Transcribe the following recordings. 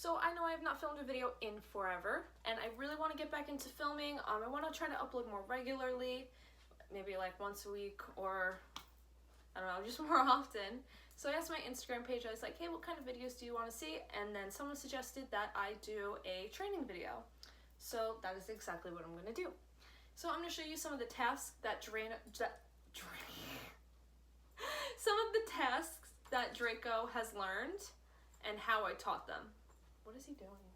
So I know I have not filmed a video in forever, and I really want to get back into filming. I want to try to upload more regularly, maybe like once a week or I don't know, just more often. So I asked my Instagram page, I was like, hey, what kind of videos do you want to see? And then someone suggested that I do a training video. So that is exactly what I'm going to do. So I'm going to show you some of the tasks that some of the tasks that Draco has learned and how I taught them. What is he doing?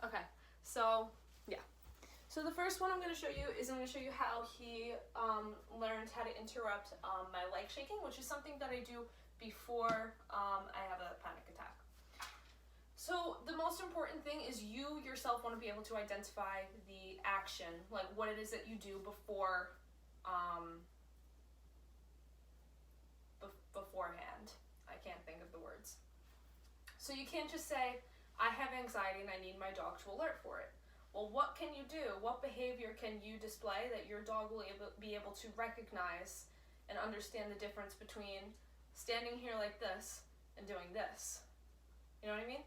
Okay, so yeah. So the first one I'm going to show you is I'm going to show you how he learned how to interrupt my leg shaking, which is something that I do before I have a panic attack. So the most important thing is you yourself want to be able to identify the action, like what it is that you do beforehand. I can't think of the words. So you can't just say, I have anxiety and I need my dog to alert for it. Well, what can you do? What behavior can you display that your dog will be able to recognize and understand the difference between standing here like this and doing this? You know what I mean?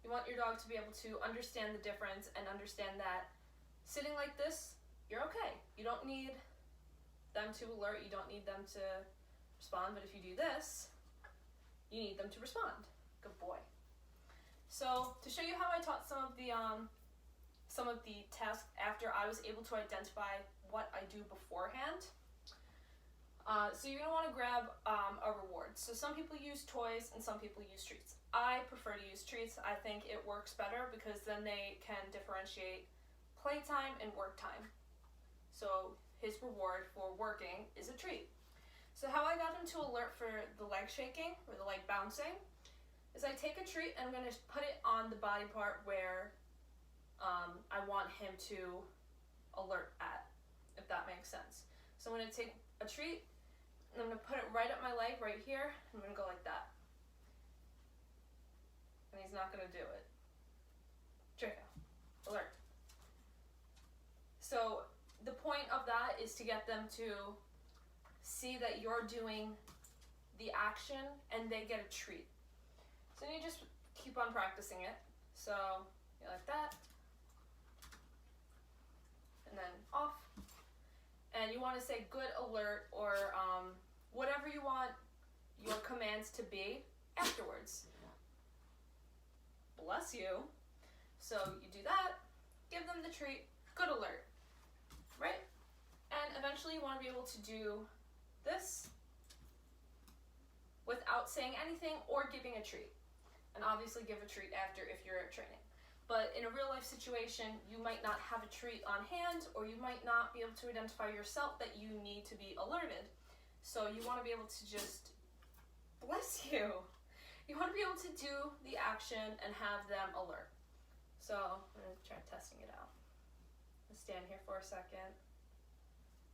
You want your dog to be able to understand the difference and understand that sitting like this, you're okay. You don't need them to alert, you don't need them to respond, but if you do this, you need them to respond. Good boy. So to show you how I taught some of the tasks after I was able to identify what I do beforehand. So you're going to want to grab a reward. So some people use toys and some people use treats. I prefer to use treats. I think it works better because then they can differentiate playtime and work time. So his reward for working is a treat. So how I got him to alert for the leg shaking or the leg bouncing is I take a treat and I'm going to put it on the body part where I want him to alert at, if that makes sense. So I'm going to take a treat and I'm going to put it right up my leg right here. I'm going to go like that. And he's not going to do it. Draco, alert. So the point of that is to get them to see that you're doing the action and they get a treat. So you just keep on practicing it. So you like that. And then off. And you want to say good alert or whatever you want your commands to be afterwards. Bless you. So you do that, give them the treat, good alert, right? And eventually you want to be able to do this without saying anything or giving a treat. And obviously give a treat after if you're training. But in a real life situation, you might not have a treat on hand or you might not be able to identify yourself that you need to be alerted. So you want to be able to just, bless you. You want to be able to do the action and have them alert. So I'm going to try testing it out. Let's stand here for a second.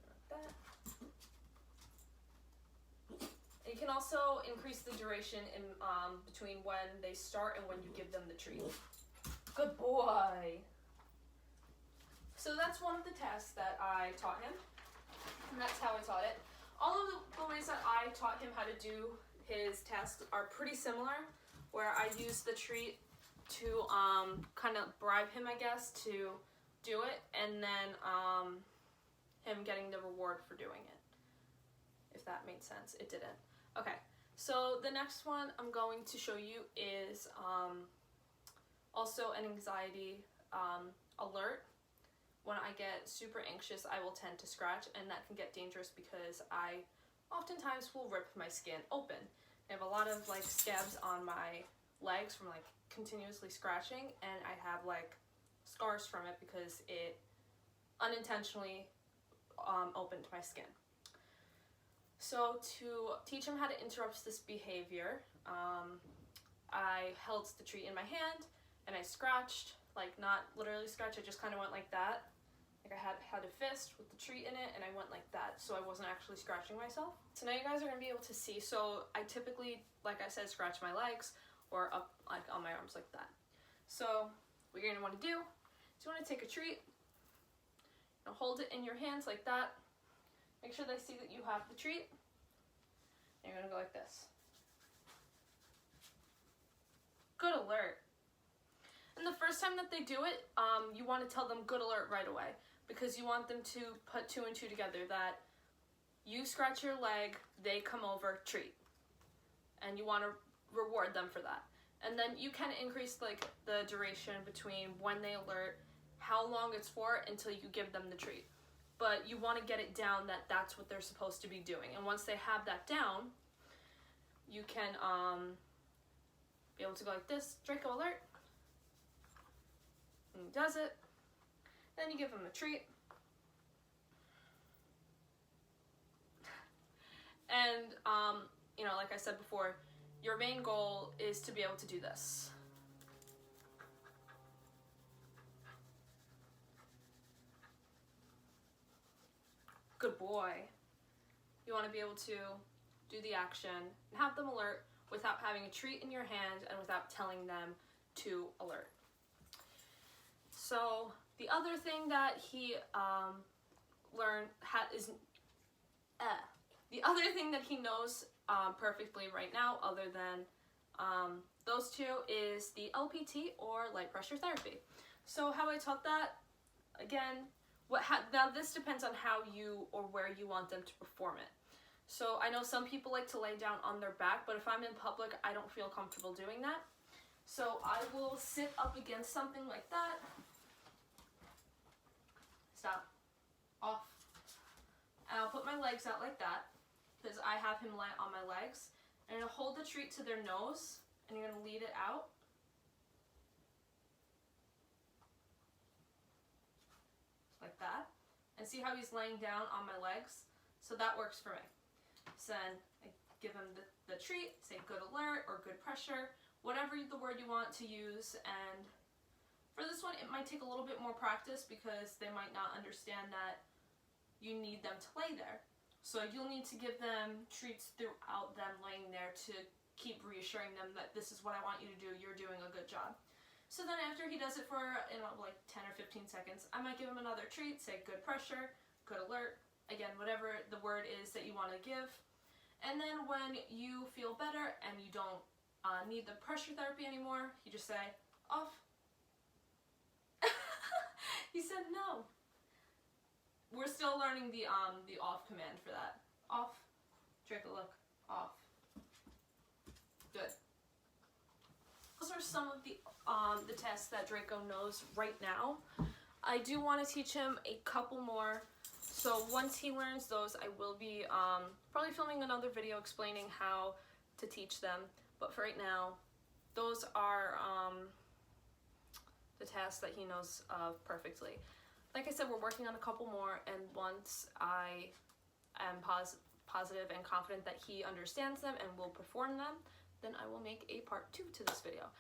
Like that. You can also increase the duration in between when they start and when you give them the treat. Good boy. So that's one of the tasks that I taught him, and that's how I taught it. All of the ways that I taught him how to do his tasks are pretty similar, where I use the treat to kind of bribe him, I guess, to do it, and then him getting the reward for doing it. If that made sense. It didn't. Okay, so the next one I'm going to show you is also an anxiety alert. When I get super anxious, I will tend to scratch, and that can get dangerous because I oftentimes will rip my skin open. I have a lot of like scabs on my legs from like continuously scratching, and I have like scars from it because it unintentionally opened my skin. So to teach him how to interrupt this behavior, I held the treat in my hand and I scratched, like not literally scratch, I just kind of went like that. Like I had a fist with the treat in it and I went like that, so I wasn't actually scratching myself. So now you guys are going to be able to see. So I typically, like I said, scratch my legs or up like on my arms like that. So what you're going to want to do is you want to take a treat, hold it in your hands like that. Make sure they see that you have the treat. And you're going to go like this. first time that they do it, you want to tell them good alert right away, because you want them to put 2 and 2 together, that you scratch your leg, they come over, treat. And you want to reward them for that. And then you can increase like the duration between when they alert, how long it's for, until you give them the treat. But you want to get it down that that's what they're supposed to be doing. And once they have that down, you can be able to go like this, Draco alert. And he does it. Then you give him a treat. And, you know, like I said before, your main goal is to be able to do this. Good boy. You want to be able to do the action and have them alert without having a treat in your hand and without telling them to alert. So the other thing that he the other thing that he knows perfectly right now, other than those two, is the LPT, or light pressure therapy. So how I taught that, again, now this depends on how you or where you want them to perform it. So I know some people like to lay down on their back, but if I'm in public, I don't feel comfortable doing that. So I will sit up against something like that. Stop. Off. And I'll put my legs out like that, because I have him lie on my legs. And I'm going to hold the treat to their nose, and you're going to lead it out. Like that. And see how he's laying down on my legs? So that works for me. So then I give him the treat, say good alert or good pressure, whatever the word you want to use. And for this one, it might take a little bit more practice, because they might not understand that you need them to lay there. So you'll need to give them treats throughout them laying there to keep reassuring them that this is what I want you to do, you're doing a good job. So then after he does it for, you know, like 10 or 15 seconds, I might give him another treat, say good pressure, good alert, again, whatever the word is that you want to give. And then when you feel better and you don't need the pressure therapy anymore, you just say, off. He said no. We're still learning the off command for that. Off. Draco, look. Off. Good. Those are some of the tests that Draco knows right now. I do want to teach him a couple more. So once he learns those, I will be probably filming another video explaining how to teach them. But for right now, those are the tasks that he knows of perfectly. Like I said, we're working on a couple more, and once I am positive and confident that he understands them and will perform them, then I will make a part 2 to this video.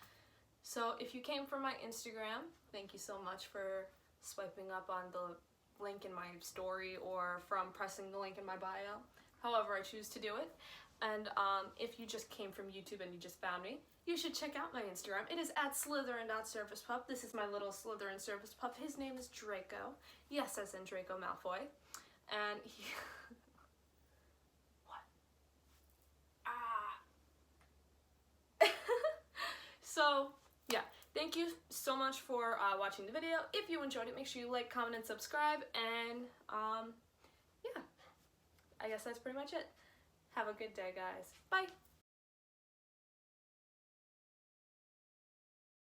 So if you came from my Instagram, thank you so much for swiping up on the link in my story or from pressing the link in my bio, however I choose to do it. And if you just came from YouTube and you just found me, you should check out my Instagram. It is @Slytherin.ServicePup. This is my little Slytherin service pup. His name is Draco. Yes, as in Draco Malfoy. And he... What? So, yeah. Thank you so much for watching the video. If you enjoyed it, make sure you like, comment, and subscribe. And, yeah. I guess that's pretty much it. Have a good day, guys. Bye.